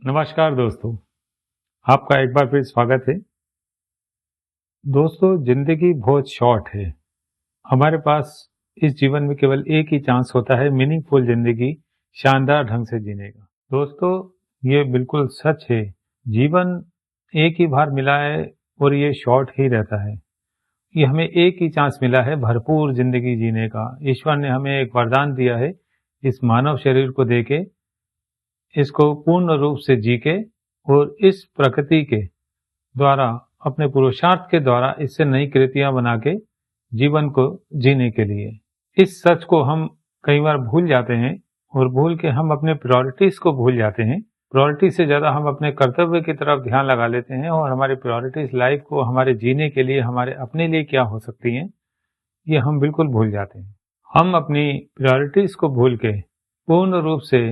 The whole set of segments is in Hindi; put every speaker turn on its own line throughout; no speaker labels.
नमस्कार दोस्तों, आपका एक बार फिर स्वागत है। दोस्तों, जिंदगी बहुत शॉर्ट है। हमारे पास इस जीवन में केवल एक ही चांस होता है मीनिंगफुल जिंदगी शानदार ढंग से जीने का। दोस्तों, ये बिल्कुल सच है। जीवन एक ही बार मिला है और ये शॉर्ट ही रहता है। ये हमें एक ही चांस मिला है भरपूर जिंदगी जीने का। ईश्वर ने हमें एक वरदान दिया है इस मानव शरीर को देके, इसको पूर्ण रूप से जी के और इस प्रकृति के द्वारा, अपने पुरुषार्थ के द्वारा इससे नई कृतियां बना के जीवन को जीने के लिए। इस सच को हम कई बार भूल जाते हैं और भूल के हम अपने प्रायोरिटीज को भूल जाते हैं। प्रायोरिटी से ज़्यादा हम अपने कर्तव्य की तरफ ध्यान लगा लेते हैं और हमारी प्रायोरिटीज लाइफ को हमारे जीने के लिए, हमारे अपने लिए क्या हो सकती हैं, ये हम बिल्कुल भूल जाते हैं। हम अपनी प्रायोरिटीज को भूल के पूर्ण रूप से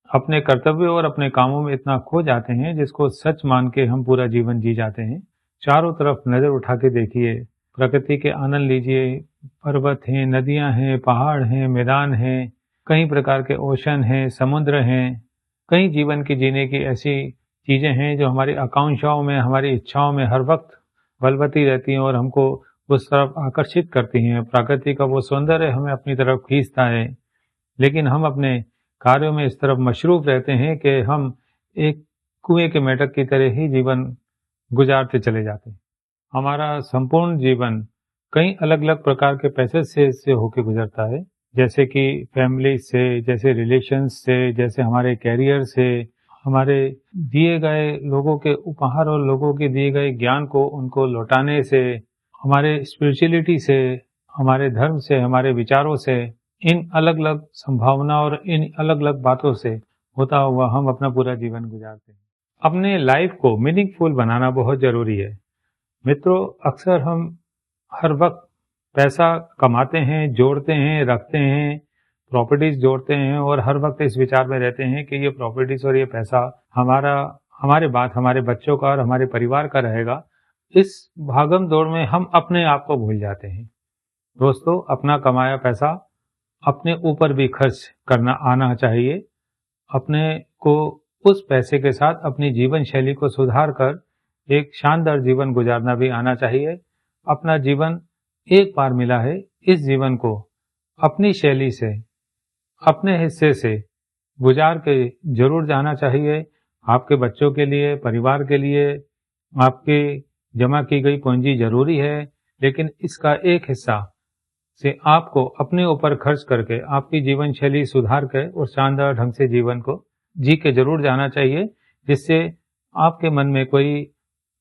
अपने कर्तव्य और अपने कामों में इतना खो जाते हैं जिसको सच मान के हम पूरा जीवन जी जाते हैं। चारों तरफ नज़र उठा के देखिए, प्रकृति के आनंद लीजिए। पर्वत हैं, नदियां हैं, पहाड़ हैं, मैदान हैं, कई प्रकार के ओशन हैं, समुद्र हैं। कई जीवन की जीने की ऐसी चीज़ें हैं जो हमारी आकांक्षाओं में, हमारी इच्छाओं में हर वक्त बलवती रहती हैं और हमको उस तरफ आकर्षित करती हैं। प्रकृति का वो सौंदर्य हमें अपनी तरफ खींचता है, लेकिन हम अपने कार्यों में इस तरफ मशरूफ रहते हैं कि हम एक कुएं के मेंढक की तरह ही जीवन गुजारते चले जाते हैं। हमारा संपूर्ण जीवन कई अलग अलग प्रकार के पैसेज से होकर गुजरता है, जैसे कि फैमिली से, जैसे रिलेशंस से, जैसे हमारे कैरियर से, हमारे दिए गए लोगों के उपहार और लोगों के दिए गए ज्ञान को उनको लौटाने से, हमारे स्पिरिचुअलिटी से, हमारे धर्म से, हमारे विचारों से, इन अलग अलग संभावना और इन अलग अलग बातों से होता हुआ हम अपना पूरा जीवन गुजारते हैं। अपने लाइफ को मीनिंगफुल बनाना बहुत जरूरी है। मित्रों, अक्सर हम हर वक्त पैसा कमाते हैं, जोड़ते हैं, रखते हैं, प्रॉपर्टीज जोड़ते हैं और हर वक्त इस विचार में रहते हैं कि ये प्रॉपर्टीज और ये पैसा हमारे बाद हमारे बच्चों का और हमारे परिवार का रहेगा। इस भागम दौड़ में हम अपने आप को भूल जाते हैं। दोस्तों, अपना कमाया पैसा अपने ऊपर भी खर्च करना आना चाहिए। अपने को उस पैसे के साथ अपनी जीवन शैली को सुधार कर एक शानदार जीवन गुजारना भी आना चाहिए। अपना जीवन एक बार मिला है, इस जीवन को अपनी शैली से, अपने हिस्से से गुजार के जरूर जाना चाहिए। आपके बच्चों के लिए, परिवार के लिए आपके जमा की गई पूंजी जरूरी है, लेकिन इसका एक हिस्सा से आपको अपने ऊपर खर्च करके आपकी जीवन शैली सुधार कर और शानदार ढंग से जीवन को जी के जरूर जाना चाहिए, जिससे आपके मन में कोई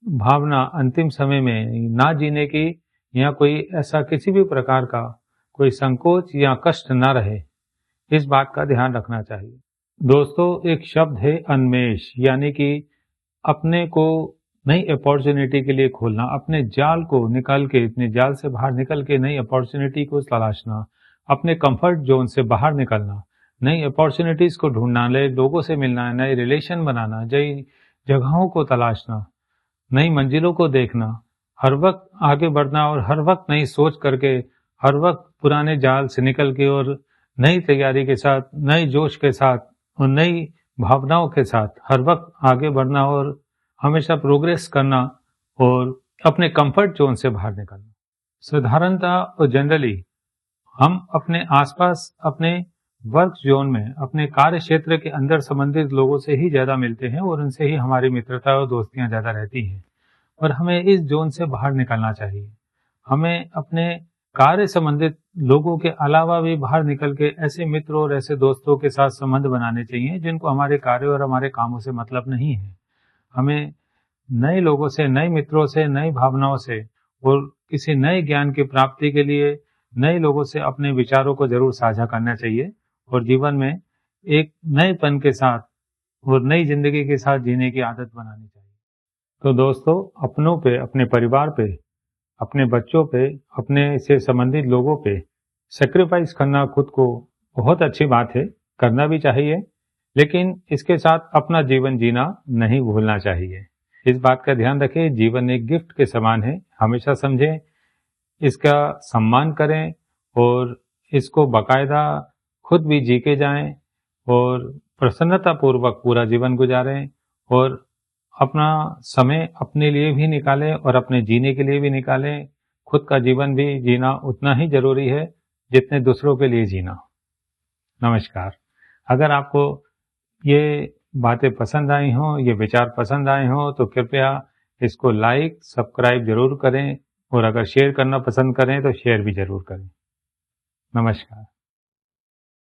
भावना अंतिम समय में ना जीने की या कोई ऐसा किसी भी प्रकार का कोई संकोच या कष्ट ना रहे। इस बात का ध्यान रखना चाहिए। दोस्तों, एक शब्द है अन्वेष, यानी कि अपने को नई अपॉर्चुनिटी के लिए खोलना, अपने जाल को निकाल के, अपने जाल से बाहर निकल के नई अपॉर्चुनिटी को तलाशना, अपने कंफर्ट जोन से बाहर निकलना, नई अपॉर्चुनिटीज को ढूंढना, नए लोगों से मिलना, नए रिलेशन बनाना, नई जगहों को तलाशना, नई मंजिलों को देखना, हर वक्त आगे बढ़ना और हर वक्त नई सोच करके, हर वक्त पुराने जाल से निकल के और नई तैयारी के साथ, नए जोश के साथ और नई भावनाओं के साथ हर वक्त आगे बढ़ना और हमेशा प्रोग्रेस करना और अपने कंफर्ट जोन से बाहर निकलना। साधारणतः और जनरली हम अपने आसपास, अपने वर्क जोन में, अपने कार्य क्षेत्र के अंदर संबंधित लोगों से ही ज्यादा मिलते हैं और उनसे ही हमारी मित्रता और दोस्तियां ज्यादा रहती हैं, और हमें इस जोन से बाहर निकलना चाहिए। हमें अपने कार्य संबंधित लोगों के अलावा भी बाहर निकल के ऐसे मित्रों और ऐसे दोस्तों के साथ संबंध बनाने चाहिए जिनको हमारे कार्य और हमारे कामों से मतलब नहीं है। हमें नए लोगों से, नए मित्रों से, नई भावनाओं से और किसी नए ज्ञान की प्राप्ति के लिए नए लोगों से अपने विचारों को जरूर साझा करना चाहिए और जीवन में एक नएपन के साथ और नई जिंदगी के साथ जीने की आदत बनानी चाहिए। तो दोस्तों, अपनों पे, अपने परिवार पे, अपने बच्चों पे, अपने से संबंधित लोगों पे सेक्रीफाइस करना खुद को बहुत अच्छी बात है, करना भी चाहिए, लेकिन इसके साथ अपना जीवन जीना नहीं भूलना चाहिए। इस बात का ध्यान रखें, जीवन एक गिफ्ट के समान है, हमेशा समझें, इसका सम्मान करें और इसको बाकायदा खुद भी जी के जाएं और प्रसन्नता पूर्वक पूरा जीवन गुजारें और अपना समय अपने लिए भी निकालें और अपने जीने के लिए भी निकालें। खुद का जीवन भी जीना उतना ही ज़रूरी है जितने दूसरों के लिए जीना। नमस्कार। अगर आपको ये बातें पसंद आई हों, ये विचार पसंद आए हों, तो कृपया इसको लाइक, सब्सक्राइब ज़रूर करें और अगर शेयर करना पसंद करें तो शेयर भी ज़रूर करें। नमस्कार।